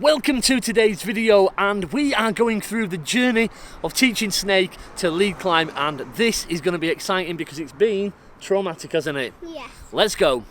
Welcome to today's video, and we are going through the journey of teaching Snake to lead climb, and this is going to be exciting because it's been traumatic, hasn't it? Yes. Let's go.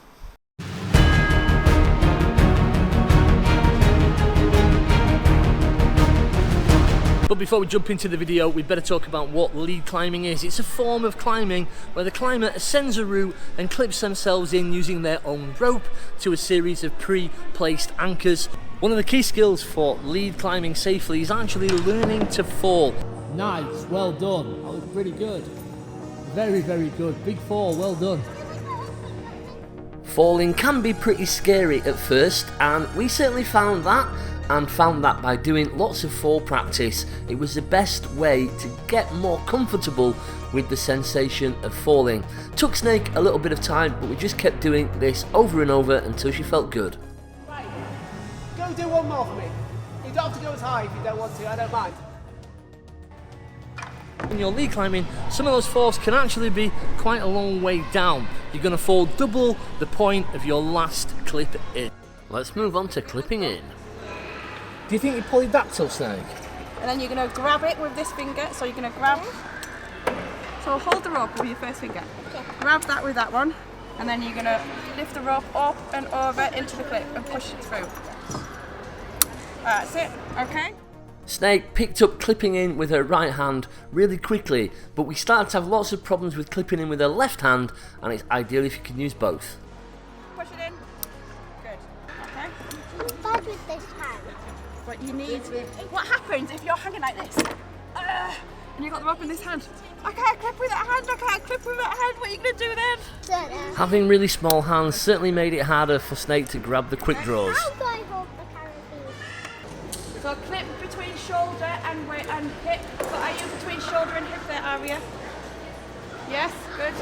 But before we jump into the video, we better talk about what lead climbing is. It's a form of climbing where the climber ascends a route and clips themselves in using their own rope to a series of pre-placed anchors. One of the key skills for lead climbing safely is actually learning to fall. Nice, well done. That was pretty good. Very, very good. Big fall, well done. Falling can be pretty scary at first, and we certainly found that by doing lots of fall practice. It was the best way to get more comfortable with the sensation of falling. Took Snake a little bit of time, but we just kept doing this over and over until she felt good. Right, go do one more for me. You don't have to go as high if you don't want to, I don't mind. When you're lead climbing, some of those falls can actually be quite a long way down. You're going to fall double the point of your last clip in. Let's move on to clipping in. Do you think you polydactyl, Snake? And then you're going to grab it with this finger. So you're going to grab. So hold the rope with your first finger. Grab that with that one. And then you're going to lift the rope up and over into the clip and push it through. That's it. Okay? Snake picked up clipping in with her right hand really quickly, but we started to have lots of problems with clipping in with her left hand, and it's ideal if you can use both. Push it in. Good. Okay? I'm bad with this hand. What you need. What happens if you're hanging like this? And you've got the rope in this hand. I can't clip with that hand. I can't clip with that hand. What are you going to do then? Don't know. Having really small hands certainly made it harder for Snake to grab the quick draws. How do I hold the carabiner? So clip between shoulder and hip. So are you between shoulder and hip there, Aria? Yes, good.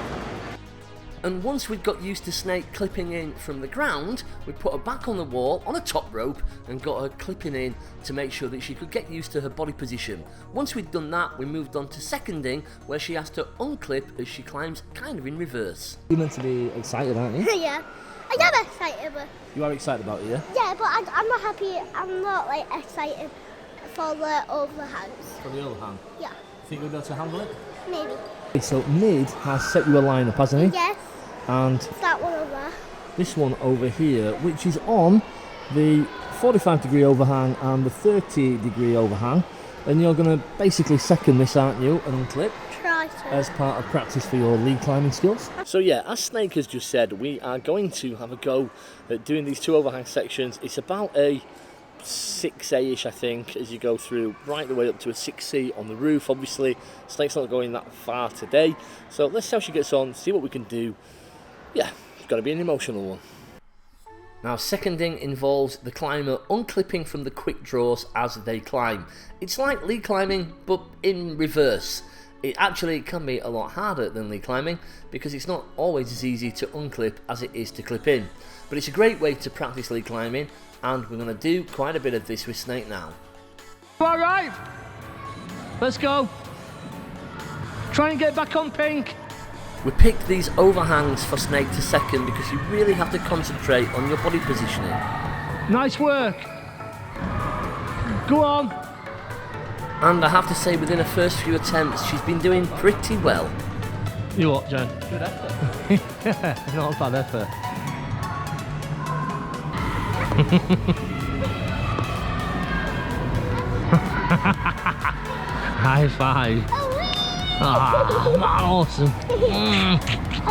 And once we'd got used to Snake clipping in from the ground, we put her back on the wall on a top rope and got her clipping in to make sure that she could get used to her body position. Once we'd done that, we moved on to seconding, where she has to unclip as she climbs kind of in reverse. You're meant to be excited, aren't you? Yeah. I am excited, but... You are excited about it, yeah? Yeah, but I'm not happy. I'm not, like, excited for the overhangs. For the overhang? Yeah. Think you'll be able to handle it? Maybe. So Mid has set you a line up, hasn't he? Yes. And That one over. this one over here, which is on the 45-degree overhang and the 30-degree overhang, and you're going to basically second this, aren't you, and unclip Try to. as part of practice for your lead climbing skills. So yeah, as Snake has just said, we are going to have a go at doing these two overhang sections. It's about a 6A-ish, I think, as you go through right the way up to a 6C on the roof. Obviously, Snake's not going that far today, so let's see how she gets on, see what we can do. Yeah, it's got to be an emotional one. Now, seconding involves the climber unclipping from the quick draws as they climb. It's like lead climbing, but in reverse. It actually can be a lot harder than lead climbing because it's not always as easy to unclip as it is to clip in. But it's a great way to practice lead climbing, and we're going to do quite a bit of this with Snake now. All right, let's go. Try and get back on pink. We picked these overhangs for Snake to second because you really have to concentrate on your body positioning. Nice work. Go on. And I have to say, within her first few attempts, she's been doing pretty well. You what, John? Good effort. Not a bad effort. High five. Ah, awesome.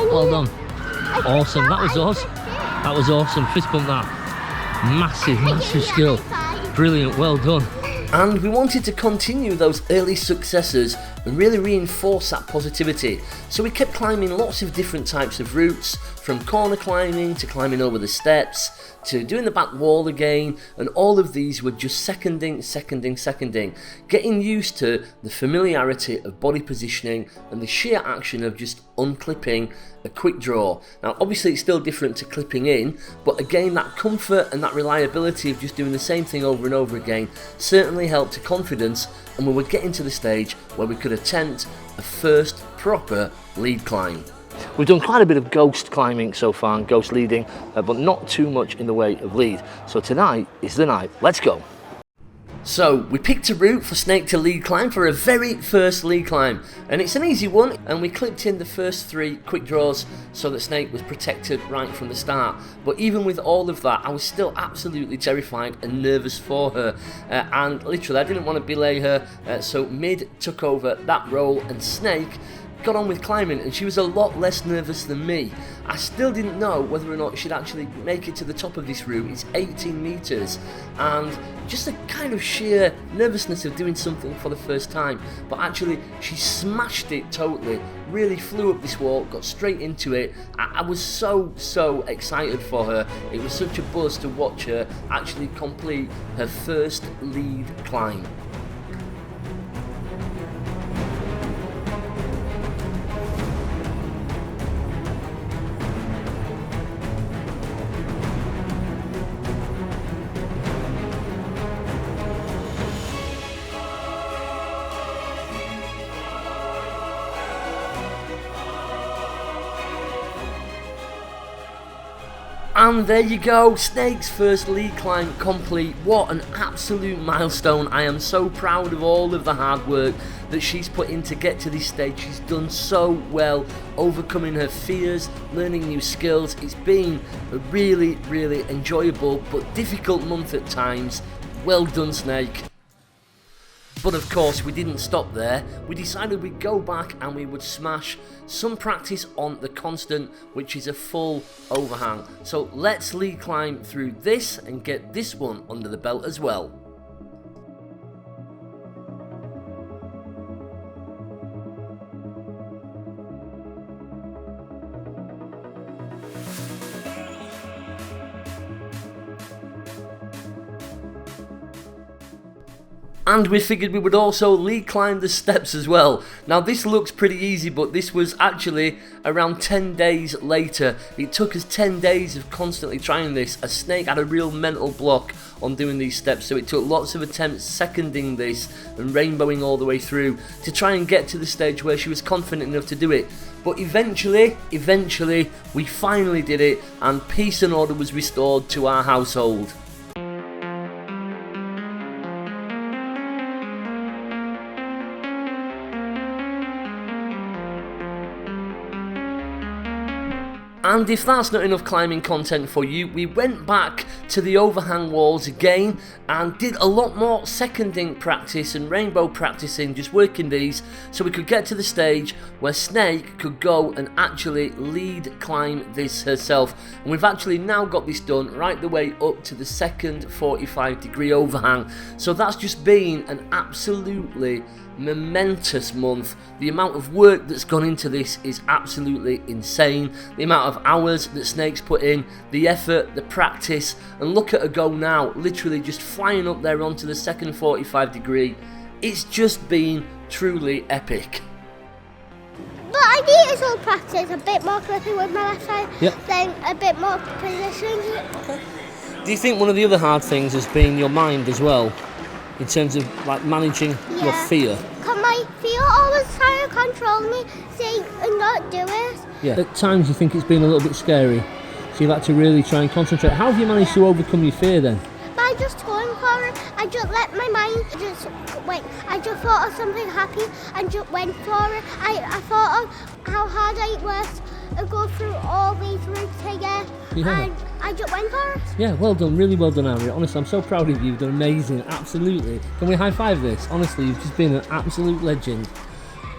Well done. Awesome. That was us. That was awesome. Fist bump that. Massive skill. Brilliant. Well done. And we wanted to continue those early successes and really reinforce that positivity. So we kept climbing lots of different types of routes, from corner climbing to climbing over the steps to doing the back wall again, and all of these were just seconding, getting used to the familiarity of body positioning and the sheer action of just unclipping a quick draw. Now obviously it's still different to clipping in, but again that comfort and that reliability of just doing the same thing over and over again certainly helped to confidence, and we were getting to the stage where we could attempt a first proper lead climb. We've done quite a bit of ghost climbing so far and ghost leading, but not too much in the way of lead. So tonight is the night. Let's go. So we picked a route for Snake to lead climb for her very first lead climb, and it's an easy one, and we clipped in the first 3 quick draws so that Snake was protected right from the start. But even with all of that, I was still absolutely terrified and nervous for her, and literally I didn't want to belay her, so Mid took over that role and Snake got on with climbing, and she was a lot less nervous than me. I still didn't know whether or not she'd actually make it to the top of this route. It's 18 metres, and just a kind of sheer nervousness of doing something for the first time. But actually, she smashed it totally, really flew up this wall, got straight into it. I was so excited for her. It was such a buzz to watch her actually complete her first lead climb. And there you go, Snake's first lead climb complete. What an absolute milestone. I am so proud of all of the hard work that she's put in to get to this stage. She's done so well, overcoming her fears, learning new skills. It's been a really enjoyable but difficult month at times. Well done, Snake. But of course we didn't stop there. We decided we'd go back and we would smash some practice on the constant, which is a full overhang. So let's lead climb through this and get this one under the belt as well. And we figured we would also lead climb the steps as well. Now this looks pretty easy, but this was actually around 10 days later. It took us 10 days of constantly trying this. A Snake had a real mental block on doing these steps, so it took lots of attempts seconding this and rainbowing all the way through to try and get to the stage where she was confident enough to do it. But eventually, we finally did it, and peace and order was restored to our household. And if that's not enough climbing content for you, we went back to the overhang walls again and did a lot more seconding practice and rainbow practicing, just working these so we could get to the stage where Snake could go and actually lead climb this herself. And we've actually now got this done right the way up to the second 45-degree overhang. So that's just been an absolutely momentous month. The amount of work that's gone into this is absolutely insane. The amount of hours that Snake's put in, the effort, the practice, and look at her go now, literally just flying up there onto the second 45-degree. It's just been truly epic. But I need to still practice a bit more gripping with my left side, then a bit more positions. Do you think one of the other hard things has been your mind as well? In terms of like managing your fear? Because my fear always trying to control me, saying not do it. Yeah. At times you think it's been a little bit scary, so you've had to really try and concentrate. How have you managed to overcome your fear then? By just going for it, I just let my mind just went. I just thought of something happy and just went for it. I thought of how hard it was to go through all these routes here, and I just went for it. Yeah, well done, really well done, Harriet. Honestly, I'm so proud of you. You've done amazing, absolutely. Can we high five this? Honestly, you've just been an absolute legend.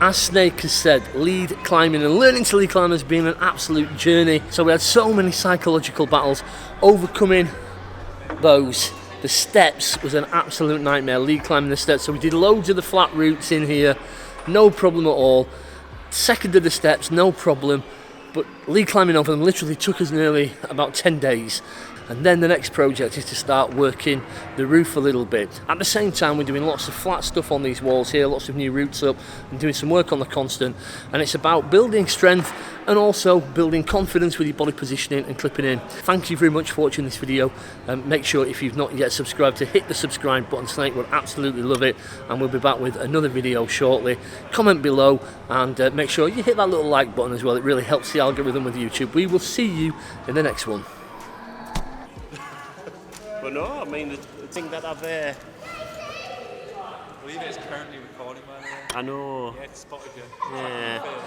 As Snake has said, lead climbing and learning to lead climb has been an absolute journey. So we had so many psychological battles, overcoming those. The steps was an absolute nightmare, lead climbing the steps. So we did loads of the flat routes in here, no problem at all. Second of the steps, no problem. But lead climbing over them literally took us nearly about 10 days. And then the next project is to start working the roof a little bit. At the same time, we're doing lots of flat stuff on these walls here, lots of new routes up, and doing some work on the constant. And it's about building strength and also building confidence with your body positioning and clipping in. Thank you very much for watching this video. Make sure if you've not yet subscribed to hit the subscribe button. Snake would absolutely love it. And we'll be back with another video shortly. Comment below and make sure you hit that little like button as well. It really helps the algorithm with YouTube. We will see you in the next one. But no, I mean, the thing that I've believe it's currently recording, by the way. I know. Yeah, it's spotted you. Yeah.